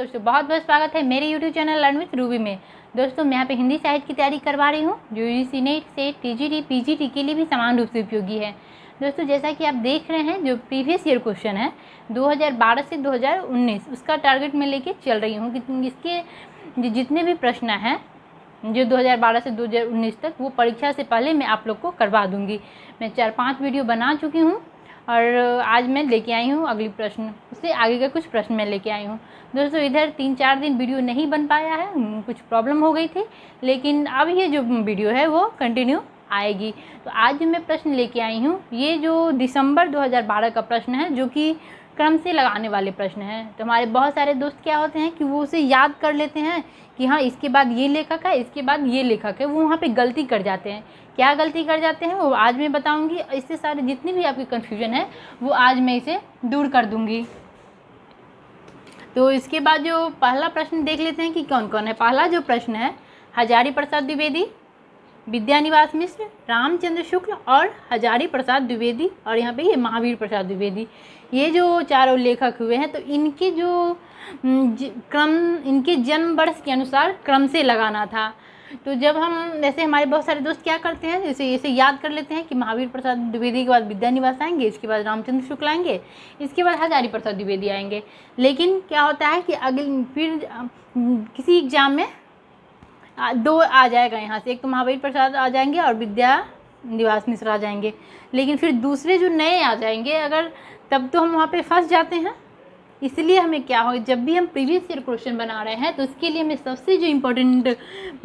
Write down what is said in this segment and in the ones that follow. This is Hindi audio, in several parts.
दोस्तों, बहुत बहुत स्वागत है मेरे YouTube channel learn with Ruby में। दोस्तों, मैं यहाँ पे हिंदी साहित्य की तैयारी करवा रही हूँ जो यूजीसी नेट से TGT PGT के लिए भी समान रूप से उपयोगी है। दोस्तों, जैसा कि आप देख रहे हैं, जो प्रीवियस ईयर क्वेश्चन है 2012 से 2019 उसका टारगेट मैं लेके चल रही हूँ कि इसके जितने भी प्रश्न हैं जो 2012 से 2019 तक, वो परीक्षा से पहले मैं आप लोग को करवा दूँगी। मैं 4-5 वीडियो बना चुकी हूँ और आज मैं लेके आई हूँ अगली प्रश्न, उससे आगे का कुछ प्रश्न मैं लेके आई हूँ। दोस्तों, इधर 3-4 दिन वीडियो नहीं बन पाया है, कुछ प्रॉब्लम हो गई थी, लेकिन अब ये जो वीडियो है वो कंटिन्यू आएगी। तो आज जो मैं प्रश्न लेके आई हूँ, ये जो दिसंबर 2012 का प्रश्न है, जो कि क्रम से लगाने वाले प्रश्न हैं। तो हमारे बहुत सारे दोस्त क्या होते हैं कि वो उसे याद कर लेते हैं कि हाँ, इसके बाद ये लेखक है, इसके बाद ये लेखक है, वो वहाँ पे गलती कर जाते हैं। क्या गलती कर जाते हैं वो आज मैं बताऊंगी। इससे सारे जितनी भी आपकी कन्फ्यूजन है वो आज मैं इसे दूर कर दूंगी। तो इसके बाद जो पहला प्रश्न देख लेते हैं कि कौन कौन है। पहला जो प्रश्न है, हजारी प्रसाद द्विवेदी, विद्यानिवास मिश्र, रामचंद्र शुक्ल और हजारी प्रसाद द्विवेदी, और यहाँ पे ये महावीर प्रसाद द्विवेदी, ये जो चारों लेखक हुए हैं, तो इनके जो इनके जन्म वर्ष के अनुसार क्रम से लगाना था। तो जब हम जैसे हमारे बहुत सारे दोस्त क्या करते हैं, जैसे इसे याद कर लेते हैं कि महावीर प्रसाद द्विवेदी के बाद विद्यानिवास आएंगे, इसके बाद रामचंद्र शुक्ल आएंगे, इसके बाद हजारी प्रसाद द्विवेदी आएंगे। लेकिन क्या होता है कि अगले फिर किसी एग्जाम में दो आ जाएगा यहाँ से, एक तो महावीर प्रसाद आ जाएंगे और विद्यानिवास मिश्र आ जाएंगे, लेकिन फिर दूसरे जो नए आ जाएंगे अगर, तब तो हम वहाँ पे फंस जाते हैं। इसलिए हमें क्या हो, जब भी हम प्रीवियस ईयर क्वेश्चन बना रहे हैं तो उसके लिए हमें सबसे जो इम्पोर्टेंट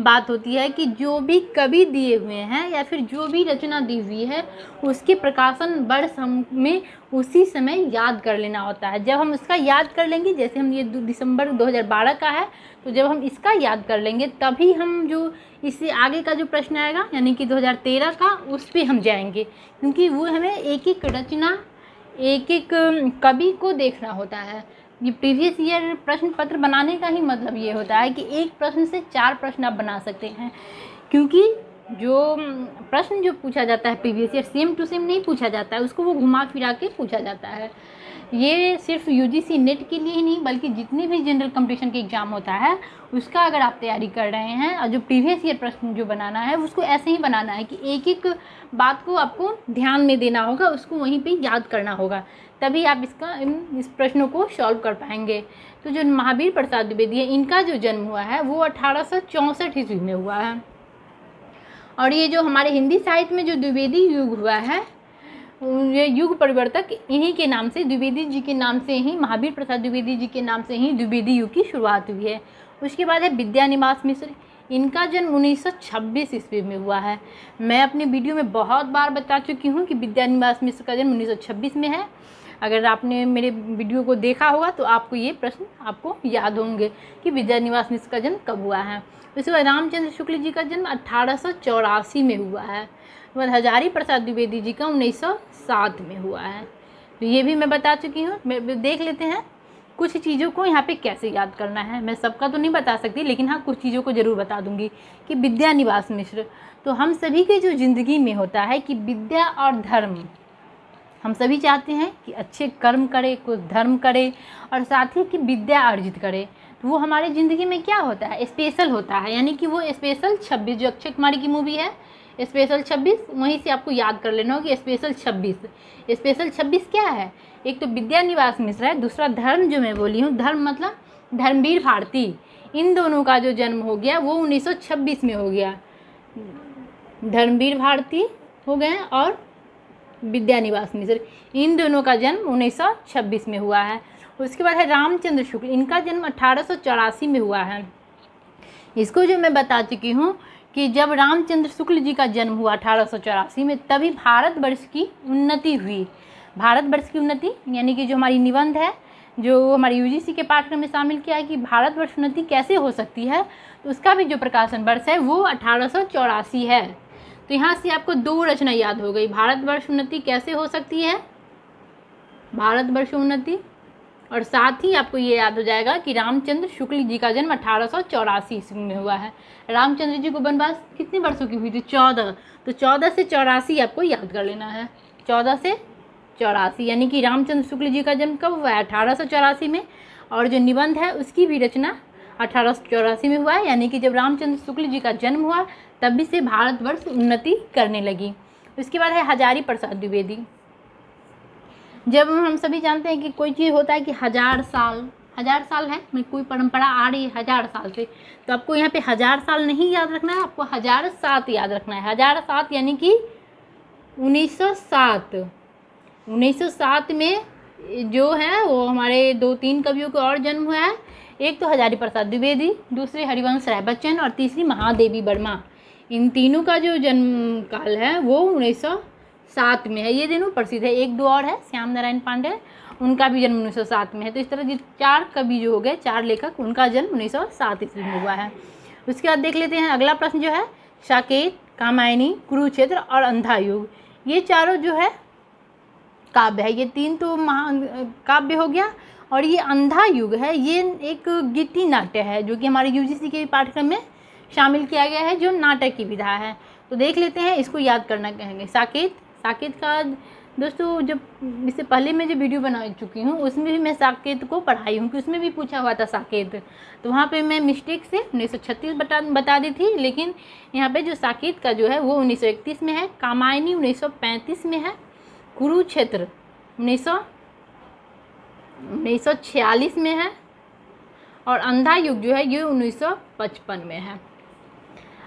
बात होती है कि जो भी कवि दिए हुए हैं या फिर जो भी रचना दी हुई है उसके प्रकाशन वर्ष हमें उसी समय याद कर लेना होता है। जब हम इसका याद कर लेंगे, जैसे हम ये दिसंबर 2012 का है, तो जब हम इसका याद कर लेंगे तभी हम जो इससे आगे का जो प्रश्न आएगा यानी कि 2013 का, उस पर हम जाएंगे, क्योंकि वो हमें एक एक रचना, एक एक कवि को देखना होता है। ये प्रीवियस ईयर प्रश्न पत्र बनाने का ही मतलब ये होता है कि एक प्रश्न से 4 प्रश्न आप बना सकते हैं, क्योंकि जो प्रश्न जो पूछा जाता है previous year same to same नहीं पूछा जाता है, उसको वो घुमा फिरा के पूछा जाता है। ये सिर्फ यूजीसी नेट के लिए ही नहीं, बल्कि जितने भी जनरल कंपटीशन के एग्ज़ाम होता है उसका अगर आप तैयारी कर रहे हैं और जो प्रीवियस ईयर प्रश्न जो बनाना है उसको ऐसे ही बनाना है कि एक एक बात को आपको ध्यान में देना होगा, उसको वहीं पे याद करना होगा, तभी आप इस प्रश्नों को सॉल्व कर पाएंगे। तो जो महावीर प्रसाद द्विवेदी है, इनका जो जन्म हुआ है वो 1864 ईस्वी में हुआ है, और ये जो हमारे हिंदी साहित्य में जो द्विवेदी युग हुआ है, ये युग परिवर्तक इन्हीं के नाम से, द्विवेदी जी के नाम से ही, महावीर प्रसाद द्विवेदी जी के नाम से ही द्विवेदी युग की शुरुआत हुई है। उसके बाद है विद्यानिवास मिश्र, इनका जन्म 1926 ईस्वी में हुआ है। मैं अपने वीडियो में बहुत बार बता चुकी हूँ कि विद्यानिवास मिश्र का जन्म 1926 में है। अगर आपने मेरे वीडियो को देखा होगा तो आपको ये प्रश्न आपको याद होंगे कि विद्यानिवास मिश्र का जन्म कब हुआ है। उसके बाद रामचंद्र शुक्ल जी का जन्म 1884 में हुआ है। उसके बाद हजारी प्रसाद द्विवेदी जी का 1907 में हुआ है। तो ये भी मैं बता चुकी हूँ। मैं देख लेते हैं कुछ चीज़ों को यहाँ पे कैसे याद करना है। मैं सबका तो नहीं बता सकती, लेकिन हाँ, कुछ चीज़ों को ज़रूर बता दूँगी कि विद्यानिवास मिश्र, तो हम सभी के जो ज़िंदगी में होता है कि विद्या और धर्म, हम सभी चाहते हैं कि अच्छे कर्म करे, कुछ धर्म करे और साथ ही कि विद्या अर्जित करे। तो वो हमारे ज़िंदगी में क्या होता है, स्पेशल होता है, यानी कि वो स्पेशल 26 जो अक्षय कुमार की मूवी है स्पेशल 26, वहीं से आपको याद कर लेना हो कि स्पेशल 26। स्पेशल 26 क्या है, एक तो विद्यानिवास मिश्र है, दूसरा धर्म जो मैं बोली हूँ, धर्म मतलब धर्मवीर भारती, इन दोनों का जो जन्म हो गया वो 1926 में हो गया। धर्मवीर भारती हो गए और विद्यानिवास मिश्र, इन दोनों का जन्म 1926 में हुआ है। उसके बाद है रामचंद्र शुक्ल, इनका जन्म 1884 में हुआ है। इसको जो मैं बता चुकी हूँ कि जब रामचंद्र शुक्ल जी का जन्म हुआ 1884 में, तभी भारतवर्ष की उन्नति हुई। भारतवर्ष की उन्नति यानी कि जो हमारी निबंध है, जो हमारी यूजीसी के पाठ्यक्रम में शामिल किया है कि भारतवर्ष उन्नति कैसे हो सकती है, तो उसका भी जो प्रकाशन वर्ष है वो 1884 है। तो यहाँ से आपको 2 रचना याद हो गई, भारतवर्ष उन्नति कैसे हो सकती है, भारतवर्ष उन्नति, और साथ ही आपको ये याद हो जाएगा कि रामचंद्र शुक्ल जी का जन्म 1884 ईस्वी में हुआ है। रामचंद्र जी को वनवास कितने वर्षों की हुई थी, 14, तो 14 से 84 आपको याद कर लेना है। 14 से 84 यानी कि रामचंद्र शुक्ल जी का जन्म कब हुआ है, 1884 में, और जो निबंध है उसकी भी रचना 1884 में हुआ है, यानी कि जब रामचंद्र शुक्ल जी का जन्म हुआ तभी से भारतवर्ष उन्नति करने लगी। उसके बाद है हजारी प्रसाद द्विवेदी। जब हम सभी जानते हैं कि कोई चीज़ होता है कि 1000 साल है, कोई परंपरा आ रही है 1000 साल से, तो आपको यहाँ पे 1000 साल नहीं याद रखना है, आपको 1007 याद रखना है। 1007 यानी कि 1907। 1907 में जो है वो हमारे 2-3 कवियों का और जन्म हुआ है। एक तो हजारी प्रसाद द्विवेदी, दूसरे हरिवंश राय बच्चन और तीसरी महादेवी वर्मा। इन तीनों का जो जन्म काल है वो 1907 में है। ये दोनों प्रसिद्ध है। एक दो और है, श्याम नारायण पांडे, उनका भी जन्म 1907 में है। तो इस तरह के 4 कवि जो हो गए, 4 लेखक, उनका जन्म 1907 ईस्वी में हुआ है। उसके बाद देख लेते हैं अगला प्रश्न जो है, साकेत, कामायनी, कुरुक्षेत्र और अंधा युग, ये चारों जो है काव्य है। ये 3 तो काव्य हो गया। और ये अंधा युग है, ये एक गीति नाट्य है जो कि हमारे यूजीसी के पाठ्यक्रम में शामिल किया गया है, जो नाटक की विधा है। तो देख लेते हैं, इसको याद करना कहेंगे। साकेत का दोस्तों, जब इससे पहले मैं जो वीडियो बना चुकी हूँ उसमें भी मैं साकेत को पढ़ाई हूँ, कि उसमें भी पूछा हुआ था साकेत, तो वहाँ पे मैं मिस्टेक से 1936 बता दी थी, लेकिन यहाँ पे जो साकेत का जो है वो 1931 में है, कामायनी 1935 में है, कुरुक्षेत्र 1946 में है, और अंधा युग जो है ये 1955 में है।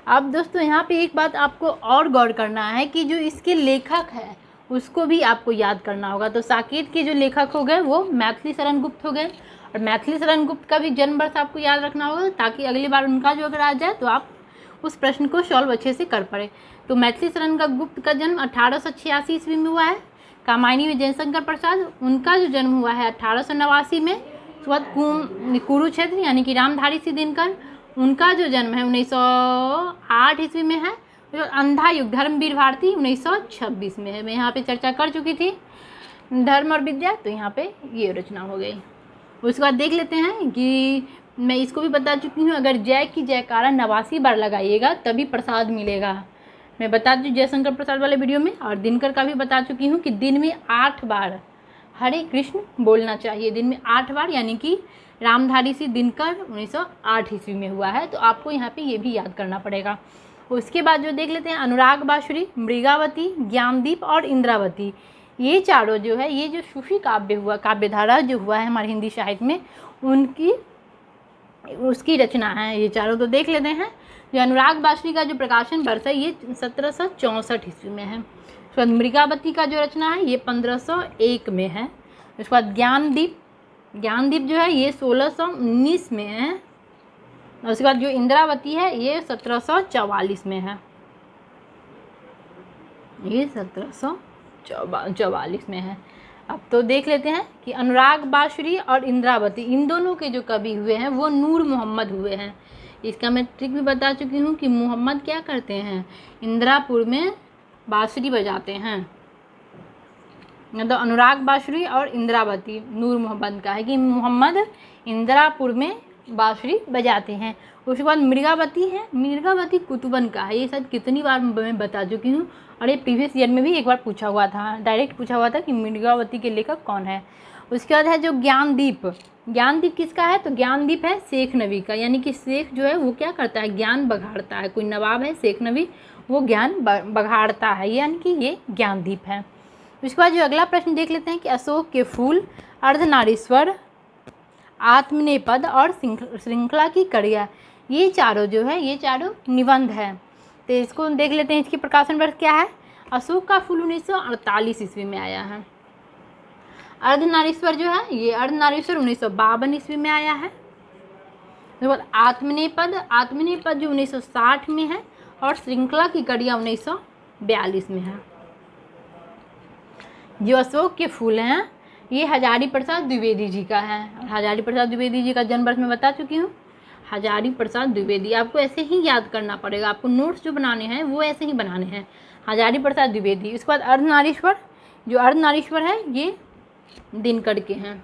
अब दोस्तों यहाँ पे एक बात आपको और गौर करना है कि जो इसके लेखक है उसको भी आपको याद करना होगा। तो साकेत के जो लेखक हो गए वो मैथिली शरण गुप्त हो गए, और मैथिली शरण गुप्त का भी जन्म वर्ष आपको याद रखना होगा, ताकि अगली बार उनका जो अगर आ जाए तो आप उस प्रश्न को सॉल्व अच्छे से कर पाए। तो मैथिली शरण गुप्त का जन्म 1886 ईस्वी में हुआ है। कामायनी में जयशंकर प्रसाद, उनका जो जन्म हुआ है 1889 में। उसके बाद कुरुक्षेत्र यानी कि रामधारी सिंह दिनकर, उनका जो जन्म है 1908 ईस्वी में है। जो अंधा युग, धर्मवीर भारती 1926 में है। मैं यहाँ पे चर्चा कर चुकी थी धर्म और विद्या, तो यहाँ पे ये रचना हो गई। उसके बाद देख लेते हैं कि मैं इसको भी बता चुकी हूँ, अगर जय की जयकारा 89 बार लगाइएगा तभी प्रसाद मिलेगा। मैं बता दूँ जयशंकर प्रसाद वाले वीडियो में, और दिनकर का भी बता चुकी हूँ कि दिन में 8 बार हरे कृष्ण बोलना चाहिए, दिन में 8 बार, यानी कि रामधारी सिंह दिनकर 1908 ईस्वी में हुआ है। तो आपको यहाँ पे ये भी याद करना पड़ेगा। उसके बाद जो देख लेते हैं, अनुराग बांसुरी, मृगावती, ज्ञानदीप और इंद्रावती, ये चारों जो है, ये जो सूफी काव्य हुआ, काव्यधारा जो हुआ है हमारे हिंदी साहित्य में, उसकी रचना है ये चारों। तो देख लेते हैं, जो अनुराग बांसुरी का जो प्रकाशन वर्ष है ये 1764 ईस्वी में है। उसके बाद मृगावती का जो रचना है ये 1501 में है। उसके बाद ज्ञानदीप जो है ये 1619 में है। उसके बाद जो इंद्रावती है ये 1744 में है, ये 1744 में है। अब तो देख लेते हैं कि अनुराग बांसुरी और इंद्रावती, इन दोनों के जो कवि हुए हैं वो नूर मोहम्मद हुए हैं। इसका मैं ट्रिक भी बता चुकी हूँ कि मोहम्मद क्या करते हैं, इंदिरापुर में बांसुरी बजाते हैं। तो अनुराग बांसुरी और इंद्रावती नूर मोहम्मद का है कि मोहम्मद इंदिरापुर में बांसुरी बजाते हैं। उसके बाद मृगावती है, मृगावती कुतुबन का है। ये शायद कितनी बार मैं बता चुकी हूँ, और ये प्रीवियस ईयर में भी एक बार पूछा हुआ था, डायरेक्ट पूछा हुआ था कि मृगावती के लेखक कौन है। उसके बाद है जो ज्ञानदीप, ज्ञानदीप किसका है, तो ज्ञानदीप है शेख नबी का, यानी कि शेख जो है वो क्या करता है, ज्ञान बघाड़ता है। कोई नवाब है शेख नबी, वो ज्ञान बघाड़ता है, यानी कि ये ज्ञानदीप है। उसके बाद जो अगला प्रश्न देख लेते हैं कि अशोक के फूल, अर्धनारीश्वर, आत्मनेपद और श्रृंखला की कड़िया, ये चारों जो है ये चारों निबंध है। तो इसको देख लेते हैं, इसकी प्रकाशन वर्ष क्या है। अशोक का फूल 1948 ईस्वी में आया है। अर्धनारीश्वर जो है ये अर्धनारीश्वर 1952 ईस्वी में आया है। उसके बाद आत्मनेपद जो 1960 में है, और श्रृंखला की कड़िया 1942 में है। जो अशोक के फूल हैं ये हजारी प्रसाद द्विवेदी जी का है। हजारी प्रसाद द्विवेदी जी का जन्म वर्ष मैं बता चुकी हूँ, हजारी प्रसाद द्विवेदी। आपको ऐसे ही याद करना पड़ेगा, आपको नोट्स जो बनाने हैं वो ऐसे ही बनाने हैं, हजारी प्रसाद द्विवेदी। उसके बाद अर्धनारीश्वर, जो अर्धनारीश्वर है ये दिनकर के हैं,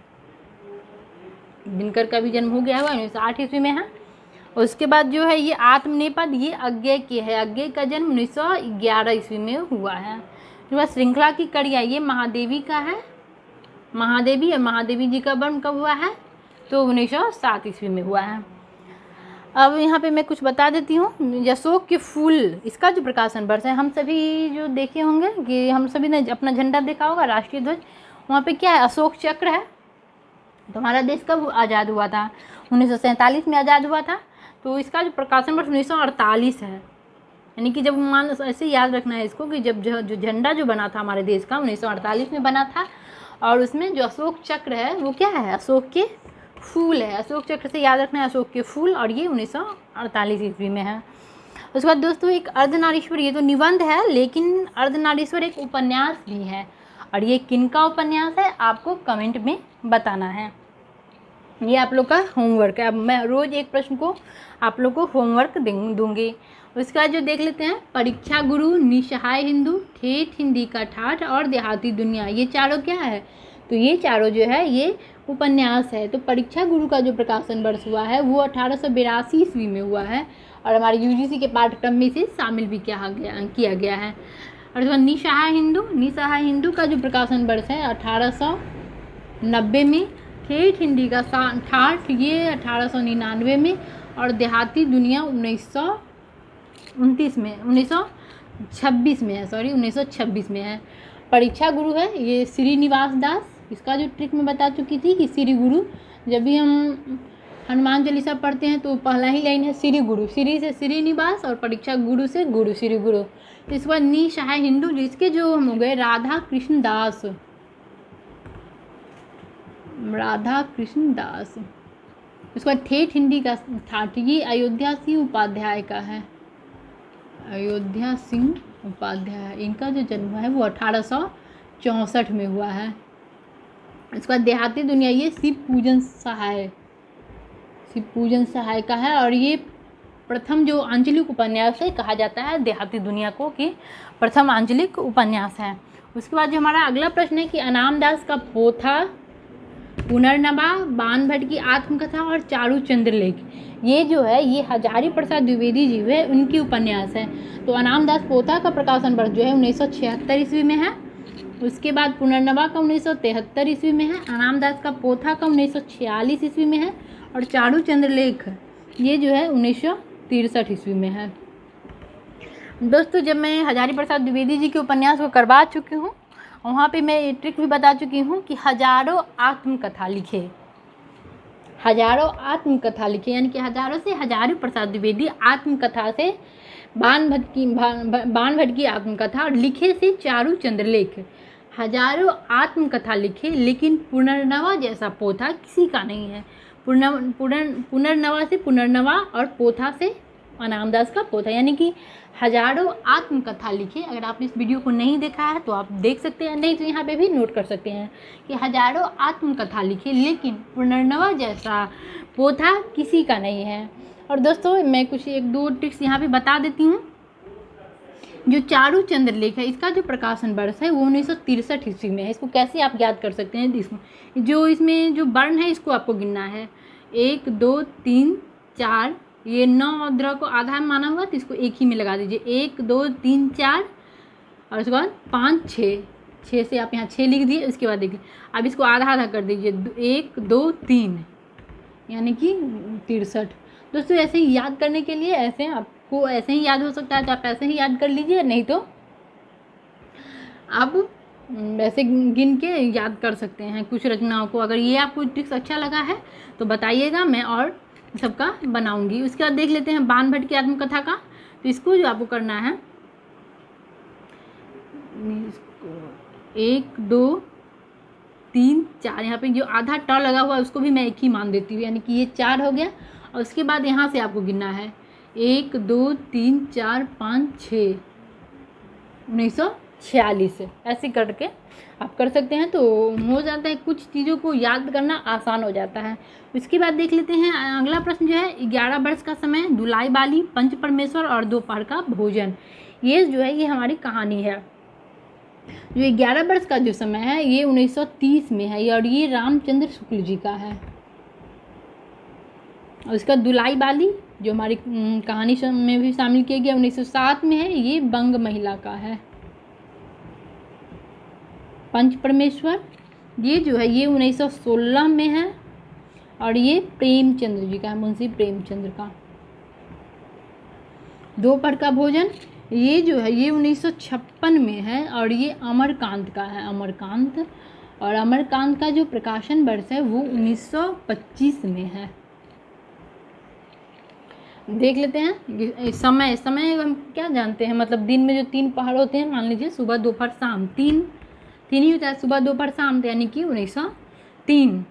दिनकर का भी जन्म हो गया हुआ 1908 ईस्वी में है। उसके बाद जो है ये आत्मनेपद, ये अज्ञेय के है, अज्ञेय का जन्म 1911 ईस्वी में हुआ है। उसके बाद श्रृंखला की कड़िया, ये महादेवी का है, महादेवी जी का जन्म कब हुआ है, तो 1907 ईस्वी में हुआ है। अब यहाँ पे मैं कुछ बता देती हूँ। अशोक के फूल, इसका जो प्रकाशन वर्ष है, हम सभी जो देखे होंगे कि हम सभी ने अपना झंडा देखा होगा, राष्ट्रीय ध्वज, वहाँ पे क्या है, अशोक चक्र है। तो हमारा देश कब आज़ाद हुआ था, 1947 में आज़ाद हुआ था। तो इसका जो प्रकाशन वर्ष 1948 है। यानी कि जब मान ऐसे याद रखना है इसको कि जब जो झंडा जो बना था हमारे देश का 1948 में बना था, और उसमें जो अशोक चक्र है वो क्या है, अशोक के फूल है। अशोक चक्र से याद रखना है अशोक के फूल, और ये 1948 ईस्वी में है। उसके बाद दोस्तों एक अर्धनारीश्वर, ये तो निबंध है, लेकिन अर्धनारीश्वर एक उपन्यास भी है, और ये किनका उपन्यास है आपको कमेंट में बताना है। ये आप लोग का होमवर्क है। अब मैं रोज़ एक प्रश्न को आप लोग को होमवर्क दूंगी। उसका जो देख लेते हैं, परीक्षा गुरु, निसहाय हिंदू, ठेठ हिंदी का ठाठ और देहाती दुनिया, ये चारों क्या है, तो ये चारों जो है ये उपन्यास है। तो परीक्षा गुरु का जो प्रकाशन वर्ष हुआ है वो 1882 ईस्वी में हुआ है, और हमारे यूजीसी के पाठ्यक्रम में इसे शामिल भी किया गया है। और उसके बाद निसहाय हिंदू का जो प्रकाशन वर्ष है 1890 में, ठेठ हिंदी का ठाठ ये 1899 में, और देहाती दुनिया 1926 में है। परीक्षा गुरु है ये श्रीनिवास दास, इसका जो ट्रिक मैं बता चुकी थी कि श्री गुरु, जब भी हम हनुमान चालीसा पढ़ते हैं तो पहला ही लाइन है श्री गुरु, श्री से श्रीनिवास और परीक्षा गुरु से गुरु, श्री गुरु। तो इस बार निसहाय हिंदू जिसके जो हम हो गए राधा कृष्ण दास, उसके बाद ठेठ हिंदी का ठाठ ये अयोध्या सिंह उपाध्याय का है, अयोध्या सिंह उपाध्याय, इनका जो जन्म है वो 1864 में हुआ है। इसके बाद देहाती दुनिया ये शिव पूजन सहाय का है, और ये प्रथम जो आंचलिक उपन्यास है कहा जाता है देहाती दुनिया को कि प्रथम आंचलिक उपन्यास है। उसके बाद जो हमारा अगला प्रश्न है कि अनाम दास का पोथा, पुनर्नवा, बाणभट्ट की आत्मकथा और चारू चंद्रलेख, ये जो है ये हजारी प्रसाद द्विवेदी जी है उनकी उपन्यास है। तो अनाम दास पोथा का प्रकाशन वर्ष जो है 1976 ईस्वी में है। उसके बाद पुनर्नवा का 1973 ईस्वी में है, अनाम दास का पोथा का 1946 ईस्वी में है, और चारू चंद्रलेख ये जो है 1963 ईस्वी में है। दोस्तों जब मैं हजारी प्रसाद द्विवेदी जी के उपन्यास को करवा चुकी हूँ, वहाँ पे मैं ये ट्रिक भी बता चुकी हूँ कि हजारों आत्मकथा लिखे, यानी कि हजारों से हजारी प्रसाद द्विवेदी आत्मकथा से बाणभट्ट की आत्मकथा और लिखे से चारू चंद्रलेख, हजारों आत्मकथा लिखे, लेकिन पुनर्नवा जैसा पोथा किसी का नहीं है। पुनर्नवा से पुनर्नवा और पोथा से अनाम दास का पोथा, यानी कि हजारों आत्मकथा लिखे। अगर आपने इस वीडियो को नहीं देखा है तो आप देख सकते हैं, नहीं तो यहाँ पे भी नोट कर सकते हैं कि हजारों आत्मकथा लिखे, लेकिन पुनर्नवा जैसा पोथा किसी का नहीं है। और दोस्तों मैं कुछ एक दो ट्रिक्स यहाँ पे बता देती हूँ। जो चारू चंद्रलेख है इसका जो प्रकाशन वर्ष है वो 1963 ईस्वी में है। इसको कैसे आप याद कर सकते हैं, इसमें जो वर्ण है इसको आपको गिनना है, 1 2 3 4, ये 9 और 10 को आधा माना हुआ तो इसको एक ही में लगा दीजिए, 1 2 3 4, और उसके बाद 5 6 से आप यहाँ 6 लिख दिए। उसके बाद देखिए अब इसको आधा आधा कर दीजिए, 1 2 3, यानी कि 63। दोस्तों ऐसे ही याद करने के लिए ऐसे आपको ऐसे ही याद हो सकता है तो आप ऐसे ही याद कर लीजिए, नहीं तो आप वैसे गिन के याद कर सकते हैं कुछ रचनाओं को। अगर ये आपको ट्रिक्स अच्छा लगा है तो बताइएगा, मैं और सबका बनाऊंगी। उसके बाद देख लेते हैं बाणभट्ट की आत्मकथा का। तो इसको जो आपको करना है 1 2 3 4, यहाँ पे जो आधा ट लगा हुआ है उसको भी मैं एक ही मान देती हूँ, यानी कि ये 4 हो गया। और उसके बाद यहाँ से आपको गिनना है 1 2 3 4 5 6, 1946 ऐसे करके आप कर सकते हैं तो हो जाता है, कुछ चीज़ों को याद करना आसान हो जाता है। उसके बाद देख लेते हैं अगला प्रश्न जो है 11 वर्ष का समय, दुलाई बाली, पंच परमेश्वर और दोपहर का भोजन। ये जो है ये हमारी कहानी है। जो 11 वर्ष का जो समय है ये 1930 में है और ये रामचंद्र शुक्ल जी का है। और इसका दुलाई बाली जो हमारी कहानी में भी शामिल किया गया 1907 में है, ये बंग महिला का है। पंच परमेश्वर ये जो है ये 1916 में है। और ये प्रेमचंद्र जी का है, मुंशी प्रेमचंद्र का। दोपहर का भोजन ये जो है ये 1956 में है और ये अमरकांत का है, अमरकांत। और अमरकांत का जो प्रकाशन वर्ष है वो 1925 में है। देख लेते हैं समय। समय हम क्या जानते हैं, मतलब दिन में जो 3 पहर होते हैं, मान लीजिए सुबह दोपहर शाम, तीन ही होता है, सुबह दोपहर शाम, यानी कि 1903।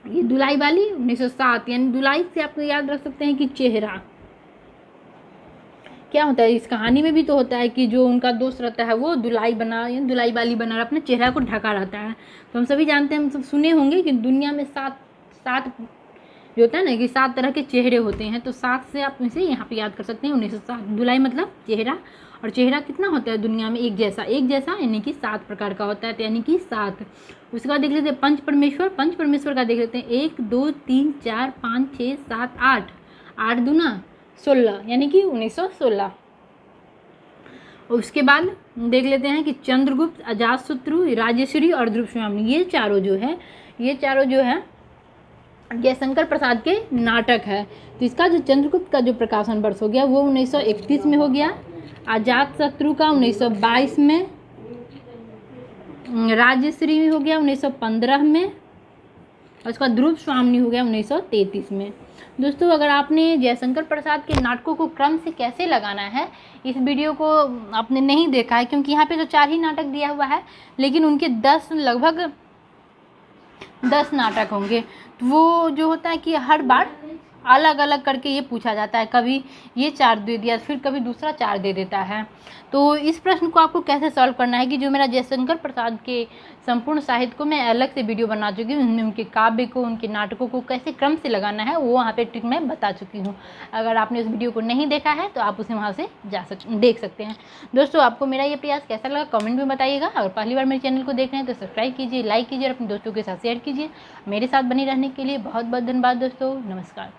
ये दुलाई वाली 1907, यानी दुलाई से आपको याद रख सकते हैं कि चेहरा क्या होता है। इस कहानी में भी तो होता है कि जो उनका दोस्त रहता है वो दुलाई वाली बना अपने चेहरा को ढका रहता है। तो हम सभी जानते हैं, हम सब सुने होंगे कि दुनिया में सात जो होता है ना कि 7 तरह के चेहरे होते हैं, तो 7 से आप इसे यहाँ पे याद कर सकते हैं 1907। दुलाई मतलब चेहरा, और चेहरा कितना होता है दुनिया में, एक जैसा यानी कि 7 प्रकार का होता है, तो यानी कि 7। उसके बाद देख लेते हैं पंच परमेश्वर का देख लेते हैं। 1 2 3 4 5 6 7 8, 8 दूना 16, यानी कि 1916। उसके बाद देख लेते हैं कि चंद्रगुप्त, अजातशत्रु, राजश्री और ध्रुवस्वामिनी, ये चारों जो है जयशंकर प्रसाद के नाटक है। तो इसका जो चंद्रगुप्त का जो प्रकाशन वर्ष हो गया वो 1931 में हो गया, अजातशत्रु का 1922 में, राजश्री हो गया 1915 में, और उसका ध्रुवस्वामिनी हो गया 1933 में। दोस्तों, अगर आपने जयशंकर प्रसाद के नाटकों को क्रम से कैसे लगाना है, इस वीडियो को आपने नहीं देखा है, क्योंकि यहाँ पे तो 4 ही नाटक दिया हुआ है, लेकिन उनके लगभग 10 नाटक होंगे। तो वो जो होता है कि हर बार अलग अलग करके ये पूछा जाता है, कभी ये 4 दे दिया, फिर कभी दूसरा 4 दे देता है। तो इस प्रश्न को आपको कैसे सॉल्व करना है कि जो मेरा जयशंकर प्रसाद के संपूर्ण साहित्य को मैं अलग से वीडियो बना चुकी हूँ, उनमें उनके काव्य को, उनके नाटकों को कैसे क्रम से लगाना है वो वहाँ पे ट्रिक मैं बता चुकी हूँ। अगर आपने उस वीडियो को नहीं देखा है तो आप उसे वहाँ से देख सकते हैं। दोस्तों, आपको मेरा ये प्रयास कैसा लगा कमेंट में बताइएगा। अगर पहली बार मेरे चैनल को देख रहे हैं तो सब्सक्राइब कीजिए, लाइक कीजिए और अपने दोस्तों के साथ शेयर कीजिए। मेरे साथ बने रहने के लिए बहुत बहुत धन्यवाद दोस्तों। नमस्कार।